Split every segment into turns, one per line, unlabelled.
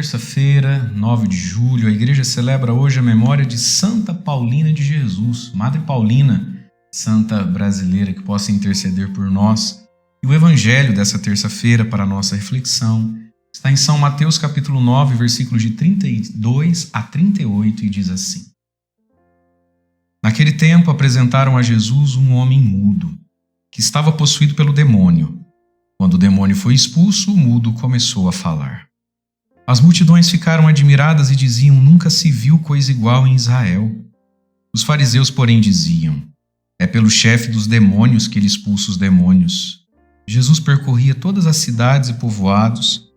terça-feira, 9 de julho, a igreja celebra hoje a memória de Santa Paulina de Jesus, Madre Paulina, santa brasileira que possa interceder por nós. E o evangelho dessa terça-feira para a nossa reflexão está em São Mateus capítulo 9, versículos de 32 a 38 e diz assim: Naquele tempo apresentaram a Jesus um homem mudo, que estava possuído pelo demônio. Quando o demônio foi expulso, o mudo começou a falar. As multidões ficaram admiradas e diziam: nunca se viu coisa igual em Israel. Os fariseus, porém, diziam: é pelo chefe dos demônios que ele expulsa os demônios. Jesus percorria todas as cidades e povoados,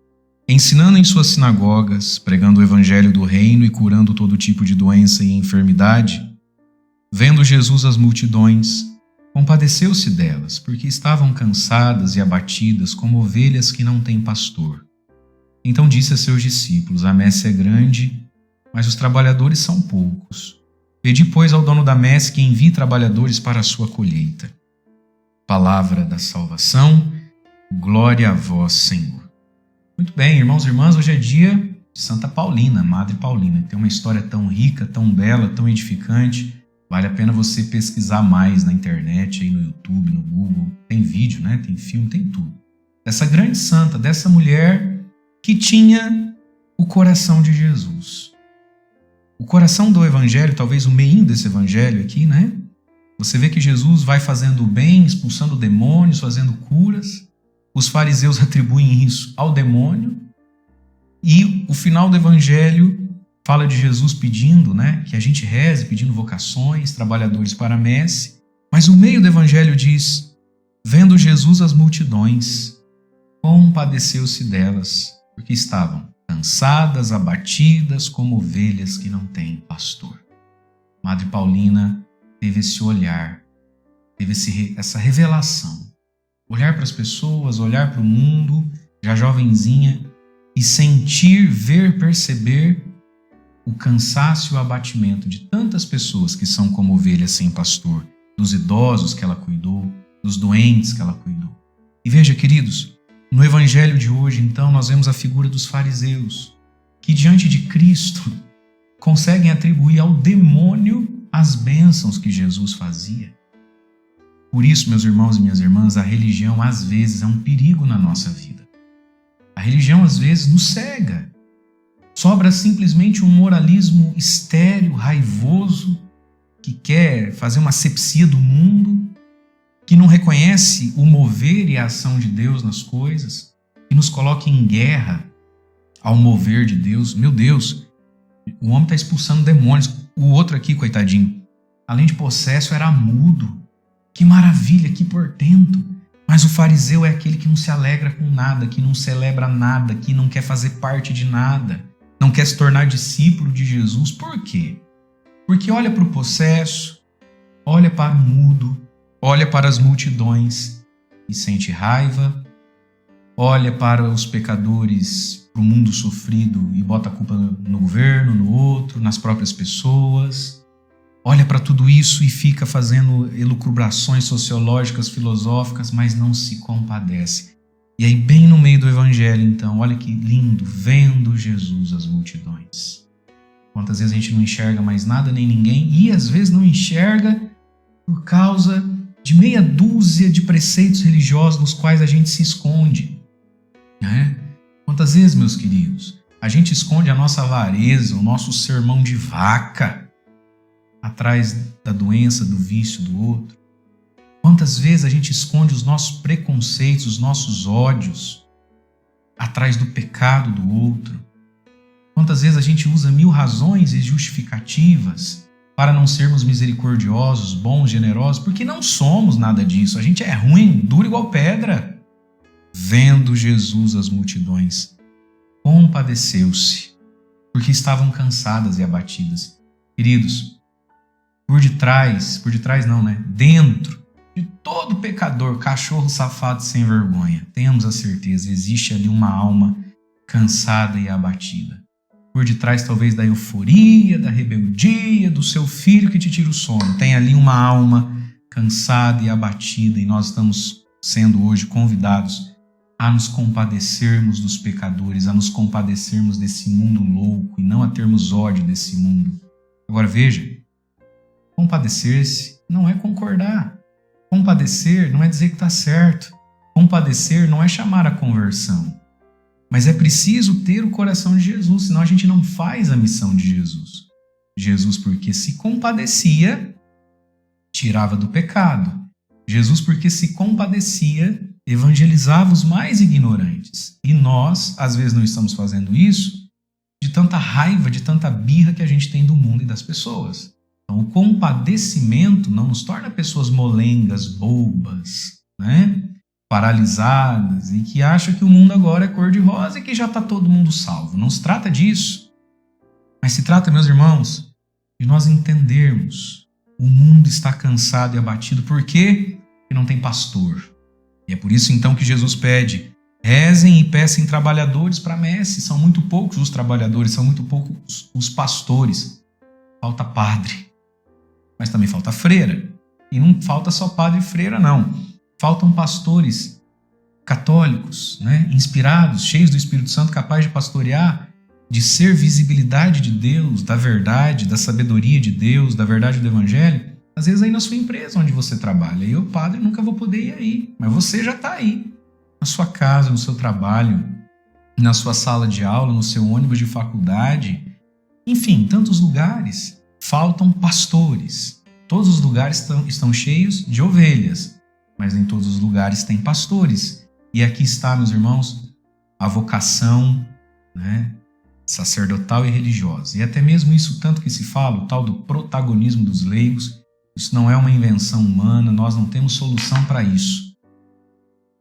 ensinando em suas sinagogas, pregando o evangelho do reino e curando todo tipo de doença e enfermidade. Vendo Jesus as multidões, compadeceu-se delas, porque estavam cansadas e abatidas como ovelhas que não têm pastor. Então disse a seus discípulos: a messe é grande, mas os trabalhadores são poucos. Pedi, pois, ao dono da messe que envie trabalhadores para a sua colheita. Palavra da salvação, glória a vós, Senhor. Muito bem, irmãos e irmãs, hoje é dia de Santa Paulina, Madre Paulina. Tem uma história tão rica, tão bela, tão edificante. Vale a pena você pesquisar mais na internet, aí no YouTube, no Google. Tem vídeo, né? Tem filme, tem tudo. Dessa grande santa, dessa mulher que tinha o coração de Jesus. O coração do evangelho, talvez o meinho desse evangelho aqui, né? Você vê que Jesus vai fazendo o bem, expulsando demônios, fazendo curas. Os fariseus atribuem isso ao demônio. E o final do evangelho fala de Jesus pedindo, né, que a gente reze, pedindo vocações, trabalhadores para a messe. Mas o meio do evangelho diz: vendo Jesus as multidões, compadeceu-se delas, porque estavam cansadas, abatidas, como ovelhas que não têm pastor. Madre Paulina teve esse olhar, teve essa revelação. Olhar para as pessoas, olhar para o mundo, já jovenzinha, e sentir, ver, perceber o cansaço e o abatimento de tantas pessoas que são como ovelhas sem pastor, dos idosos que ela cuidou, dos doentes que ela cuidou. E veja, queridos, no evangelho de hoje, então, nós vemos a figura dos fariseus, que diante de Cristo conseguem atribuir ao demônio as bênçãos que Jesus fazia. Por isso, meus irmãos e minhas irmãs, a religião às vezes é um perigo na nossa vida. A religião às vezes nos cega. Sobra simplesmente um moralismo estéril, raivoso, que quer fazer uma asepsia do mundo, que não reconhece o mover e a ação de Deus nas coisas, que nos coloca em guerra ao mover de Deus. Meu Deus, o homem está expulsando demônios. O outro aqui, coitadinho, além de possesso, era mudo. Que maravilha, que portento. Mas o fariseu é aquele que não se alegra com nada, que não celebra nada, que não quer fazer parte de nada, não quer se tornar discípulo de Jesus. Por quê? Porque olha para o possesso, olha para o mudo, olha para as multidões e sente raiva, olha para os pecadores, para o mundo sofrido e bota a culpa no governo, no outro, nas próprias pessoas. Olha para tudo isso e fica fazendo elucubrações sociológicas, filosóficas, mas não se compadece. E aí, bem no meio do evangelho, então, olha que lindo, vendo Jesus as multidões. Quantas vezes a gente não enxerga mais nada nem ninguém, e às vezes não enxerga por causa de meia dúzia de preceitos religiosos nos quais a gente se esconde. Né? Quantas vezes, meus queridos, a gente esconde a nossa avareza, o nosso sermão de vaca, atrás da doença, do vício do outro. Quantas vezes a gente esconde os nossos preconceitos, os nossos ódios, atrás do pecado do outro. Quantas vezes a gente usa 1000 razões e justificativas para não sermos misericordiosos, bons, generosos, porque não somos nada disso. A gente é ruim, duro igual pedra. Vendo Jesus as multidões, compadeceu-se, porque estavam cansadas e abatidas. Queridos, dentro de todo pecador, cachorro safado sem vergonha, temos a certeza, existe ali uma alma cansada e abatida. Por detrás talvez da euforia, da rebeldia, do seu filho que te tira o sono, tem ali uma alma cansada e abatida, e nós estamos sendo hoje convidados a a nos compadecermos dos pecadores, a nos compadecermos desse mundo louco e não a termos ódio desse mundo. Agora veja, compadecer-se não é concordar. Compadecer não é dizer que está certo. Compadecer não é chamar a conversão. Mas é preciso ter o coração de Jesus, senão a gente não faz a missão de Jesus. Jesus, porque se compadecia, tirava do pecado. Jesus, porque se compadecia, evangelizava os mais ignorantes. E nós, às vezes, não estamos fazendo isso de tanta raiva, de tanta birra que a gente tem do mundo e das pessoas. Então, o compadecimento não nos torna pessoas molengas, bobas, paralisadas e que acham que o mundo agora é cor-de-rosa e que já está todo mundo salvo. Não se trata disso. Mas se trata, meus irmãos, de nós entendermos o mundo está cansado e abatido. Por quê? Porque não tem pastor. E é por isso então que Jesus pede: rezem e peçam trabalhadores para a messe. São muito poucos os trabalhadores, são muito poucos os pastores. Falta padre, mas também falta freira. E não falta só padre e freira, não. Faltam pastores católicos, inspirados, cheios do Espírito Santo, capazes de pastorear, de ser visibilidade de Deus, da verdade, da sabedoria de Deus, da verdade do Evangelho. Às vezes aí na sua empresa onde você trabalha. Eu, padre, nunca vou poder ir aí, mas você já está aí. Na sua casa, no seu trabalho, na sua sala de aula, no seu ônibus de faculdade. Enfim, em tantos lugares faltam pastores. Todos os lugares estão cheios de ovelhas, mas em todos os lugares tem pastores. E aqui está, meus irmãos, a vocação, sacerdotal e religiosa. E até mesmo isso tanto que se fala, o tal do protagonismo dos leigos, isso não é uma invenção humana, nós não temos solução para isso.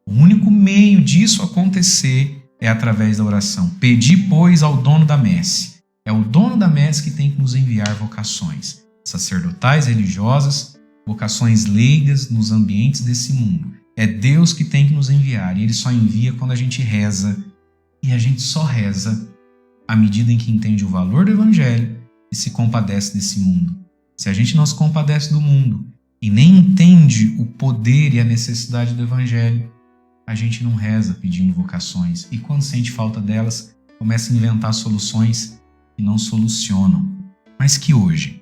O único meio disso acontecer é através da oração. Pedi, pois, ao dono da messe. É o dono da messe que tem que nos enviar vocações sacerdotais, religiosas, vocações leigas nos ambientes desse mundo. É Deus que tem que nos enviar, e Ele só envia quando a gente reza. E a gente só reza à medida em que entende o valor do Evangelho e se compadece desse mundo. Se a gente não se compadece do mundo e nem entende o poder e a necessidade do Evangelho, a gente não reza pedindo vocações. E quando sente falta delas, começa a inventar soluções que não solucionam. Mas que hoje,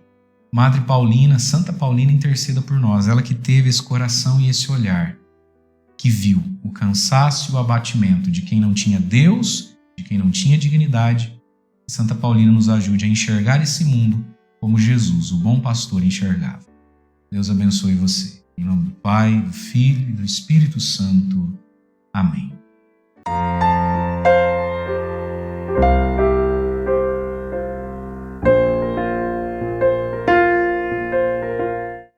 Madre Paulina, Santa Paulina, interceda por nós. Ela que teve esse coração e esse olhar, que viu o cansaço e o abatimento de quem não tinha Deus, de quem não tinha dignidade. Santa Paulina nos ajude a enxergar esse mundo como Jesus, o bom pastor, enxergava. Deus abençoe você. Em nome do Pai, do Filho e do Espírito Santo. Amém.